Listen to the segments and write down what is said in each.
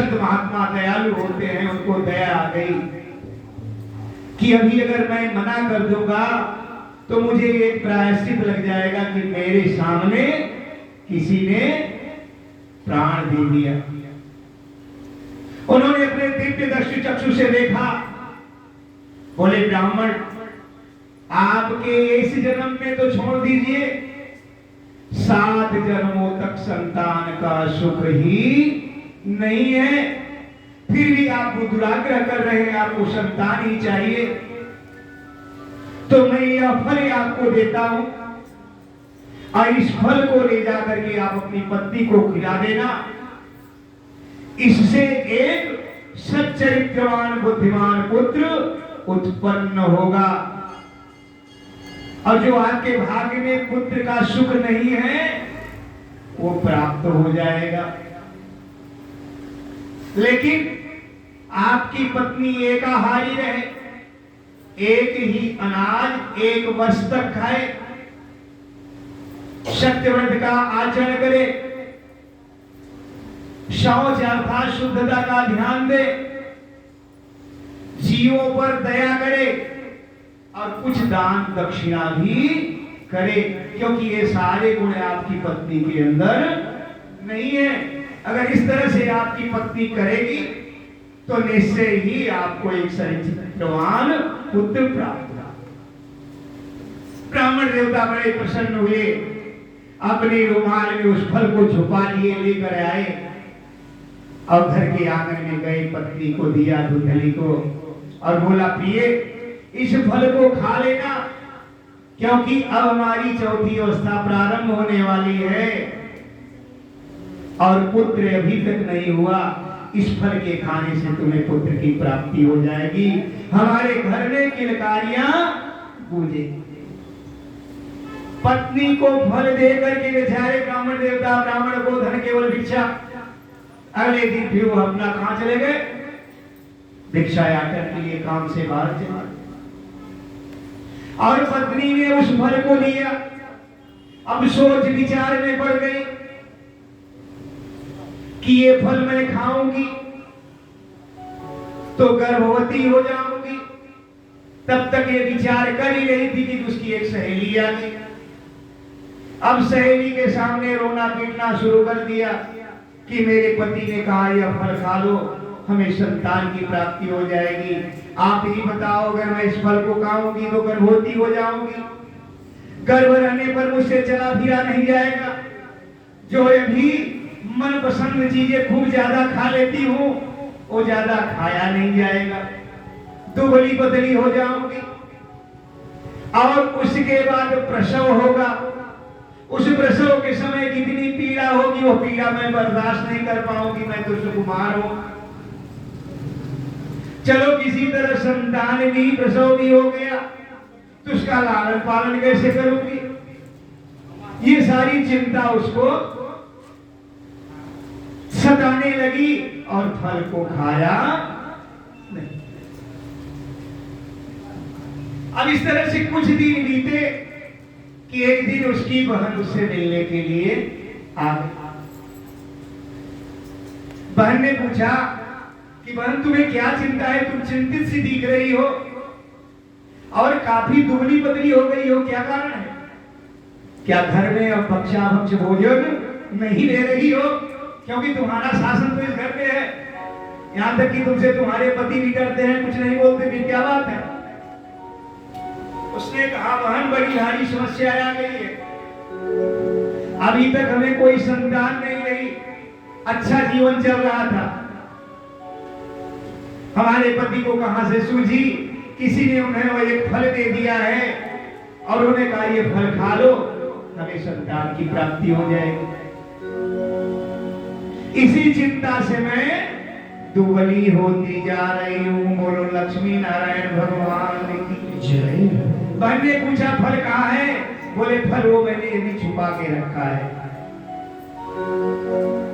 संत महात्मा दयालु होते हैं, उनको दया आ गई कि अभी अगर मैं मना कर दूंगा तो मुझे एक प्रायश्चित लग जाएगा कि मेरे सामने किसी ने प्राण दे दिया। उन्होंने अपने दिव्य दृष्टि चक्षु से देखा, बोले ब्राह्मण आपके इस जन्म में तो छोड़ दीजिए, 7 जन्मों तक संतान का सुख ही नहीं है, फिर भी आप दुराग्रह कर रहे हैं, आपको संतान ही चाहिए, तो मैं यह फल आपको देता हूं और इस फल को ले जाकर के आप अपनी पत्नी को खिला देना। इससे एक सच्चरित्रवान बुद्धिमान पुत्र उत्पन्न होगा और जो आपके भाग्य में पुत्र का सुख नहीं है वो प्राप्त हो जाएगा। लेकिन आपकी पत्नी एकाहारी रहे, एक ही अनाज 1 वर्ष तक खाए, सत्यव्रत का आचरण करे, शौच अर्थात शुद्धता का ध्यान दे, जीवों पर दया करे और कुछ दान दक्षिणा भी करे, क्योंकि ये सारे गुण आपकी पत्नी के अंदर नहीं है। अगर इस तरह से आपकी पत्नी करेगी तो निश्चय ही आपको एक सच्चरित्रवान पुत्र प्राप्त होगा। ब्राह्मण देवता बड़े प्रसन्न हुए, अपने रुमाल में उस फल को छुपा लिए, लेकर आए और घर के आंगन में गए, पत्नी को दिया, धुंधली को, और बोला प्रिय इस फल को खा लेना, क्योंकि अब हमारी चौथी अवस्था प्रारंभ होने वाली है और पुत्र अभी तक नहीं हुआ। इस फल के खाने से तुम्हें पुत्र की प्राप्ति हो जाएगी, हमारे घर में किलकारियां गूंजेंगी। पत्नी को फल देकर के बेचारे ब्राह्मण देवता ब्राह्मण को धन केवल भिक्षा, अगले दिन फिर वो अपना कहां चले गए, भिक्षा याचन के लिए काम से बाहर चले, और पत्नी ने उस फल को लिया। अब सोच विचार में पड़ गई कि ये फल मैं खाऊंगी तो गर्भवती हो जाऊंगी। तब तक ये विचार कर ही रही थी कि उसकी एक सहेली आ गई। अब सहेली के सामने रोना पीटना शुरू कर दिया कि मेरे पति ने कहा यह फल खा लो, हमें संतान की प्राप्ति हो जाएगी। आप ही बताओ, अगर मैं इस फल को खाऊंगी तो गर्भवती हो जाऊंगी, गर्भ रहने पर मुझसे चला फिरा नहीं जाएगा, जो अभी मनपसंद चीजें खूब ज्यादा खा लेती हूँ वो ज्यादा खाया नहीं जाएगा, दुबली पतली हो जाऊंगी, और उसके बाद प्रसव होगा, उस प्रसव के समय कितनी पीड़ा होगी वो पीड़ा मैं बर्दाश्त नहीं कर पाऊंगी, मैं तो सुकुमार हूं। चलो किसी तरह संतान भी प्रसव भी हो गया तो उसका लालन पालन कैसे करूंगी, ये सारी चिंता उसको सताने लगी और फल को खाया नहीं। अब इस तरह से कुछ दिन बीते कि एक दिन उसकी बहन उससे मिलने के लिए आ गई। बहन ने पूछा कि बहन तुम्हें क्या चिंता है, तुम चिंतित सी दिख रही हो और काफी दुबली पतली हो गई हो, क्या कारण है? क्या घर में अब भक्षा भोजन नहीं ले रही हो? क्योंकि तुम्हारा शासन तो इस घर पे है, यहां तक कि तुमसे तुम्हारे पति भी डरते हैं, कुछ नहीं बोलते, फिर क्या बात है? उसने कहा बहन बड़ी भारी समस्या आ गई है, अभी तक हमें कोई संतान नहीं रही, अच्छा जीवन चल रहा था, हमारे पति को कहां से सूझी, किसी ने उन्हें वो एक फल दे दिया है और उन्हें कहा ये फल खा लो, हमें संतान की प्राप्ति हो जाएगी। इसी चिंता से मैं दुबली होती जा रही हूँ, बोलो लक्ष्मी नारायण भगवान की जय। बहन ने पूछा फल कहाँ है? बोले फल वो मैंने यही छुपा के रखा है।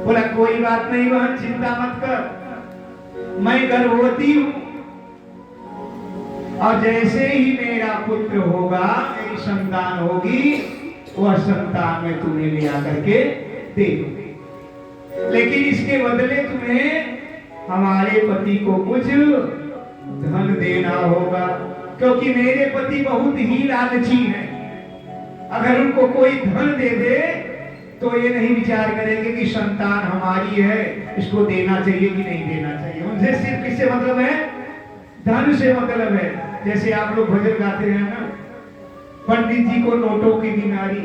बोला कोई बात नहीं बहन, चिंता मत कर, मैं गर्भवती हूँ और जैसे ही मेरा पुत्र होगा, मेरी संतान होगी, वह संतान में तुम्हें ले आकर के दे दूंगी, लेकिन इसके बदले तुम्हें हमारे पति को कुछ धन देना होगा, क्योंकि मेरे पति बहुत ही लालची हैं। अगर उनको कोई धन दे दे तो ये नहीं विचार करेंगे कि संतान हमारी है, इसको देना चाहिए कि नहीं देना चाहिए। उनसे सिर्फ किससे मतलब है? धन से मतलब है। जैसे आप लोग भजन गाते हैं ना, पंडित जी को नोटों की बीमारी,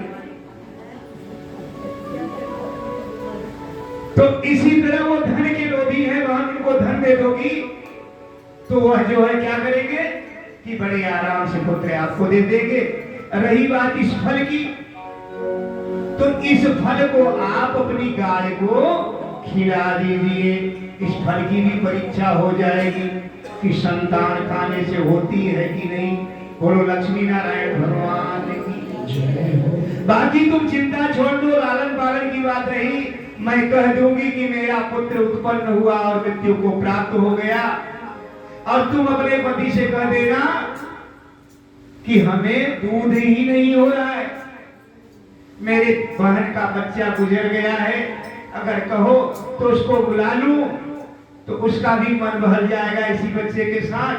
तो इसी तरह वो धन के लोभी हैं। वहां उनको धन दे दोगी तो वह जो है क्या करेंगे कि बड़े आराम से पुत्र आपको दे देंगे। रही बात इस फल की, तो इस फल को आप अपनी गाय को खिला दीजिए। इस फल की भी परीक्षा हो जाएगी कि संतान खाने से होती है कि नहीं। बोलो लक्ष्मी नारायण भगवान की जय। बाकी तुम चिंता छोड़ दो, लालन पालन की बात रही। मैं कह दूंगी कि मेरा पुत्र उत्पन्न हुआ और मृत्यु को प्राप्त हो गया, और तुम अपने पति से कह देना कि हमें दूध ही नहीं हो रहा है, मेरे बहन का बच्चा गुजर गया है। अगर कहो तो उसको बुला लूं तो उसका भी मन बहल जाएगा इसी बच्चे के साथ,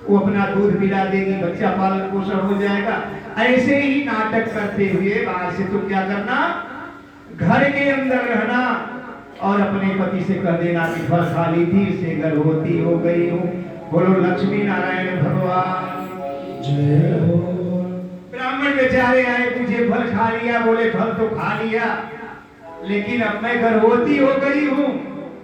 वो अपना दूध पिला देगी, बच्चा पालन पोषण हो जाएगा। ऐसे ही नाटक करते हुए बाहर से तुम क्या करना, घर के अंदर रहना और अपने पति से कह देना कि फल खाली थी, इससे गर्भवती हो गई हूँ। बोलो लक्ष्मी नारायण भगवान जय हो। ब्राह्मण बेचारे आए, तुझे फल खा लिया, बोले फल तो खा लिया, लेकिन अब मैं गर्भवती हो गई हूँ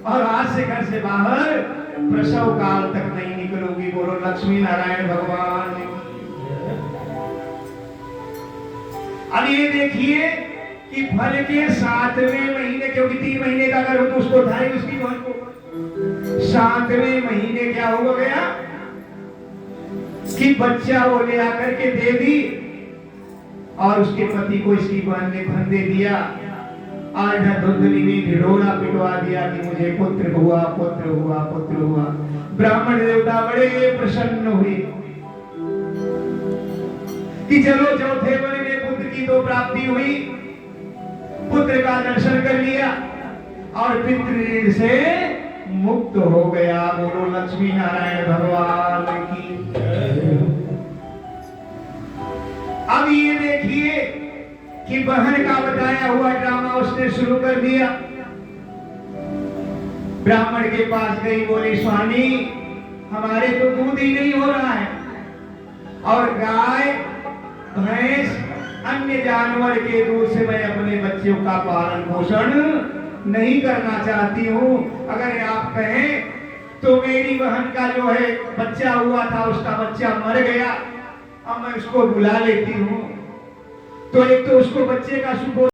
और आज से घर से बाहर प्रसव काल तक नहीं निकलूंगी। बोलो लक्ष्मी नारायण भगवान। अब ये देखिए कि फल के 7वें महीने, क्योंकि 3 महीने का गर्भ तो उसको था ही उसकी बहन को, 7वें महीने क्या हो गया कि बच्चा वो ले आकर के दे दी और उसके पति को इसकी बहन ने धन दे दिया और इधर धुंधली ने ढिढोरा पिटवा दिया कि मुझे पुत्र हुआ, पुत्र हुआ, पुत्र हुआ। ब्राह्मण देवता बड़े प्रसन्न हुए कि चलो चौथे वर्ष में पुत्र की तो प्राप्ति हुई, पुत्र का दर्शन कर लिया और पितृ से मुक्त हो गया। बोलो लक्ष्मी नारायण भगवान की। अब ये देखिए कि बहन का बताया हुआ ड्रामा उसने शुरू कर दिया। ब्राह्मण के पास गई, बोली स्वामी हमारे तो दूध ही नहीं हो रहा है और गाय भैंस अन्य जानवर के दूध से मैं अपने बच्चों का पालन पोषण नहीं करना चाहती हूँ। अगर आप कहें तो मेरी बहन का जो है बच्चा हुआ था, उसका बच्चा मर गया, अब मैं उसको बुला लेती हूँ, तो एक तो उसको बच्चे का सुख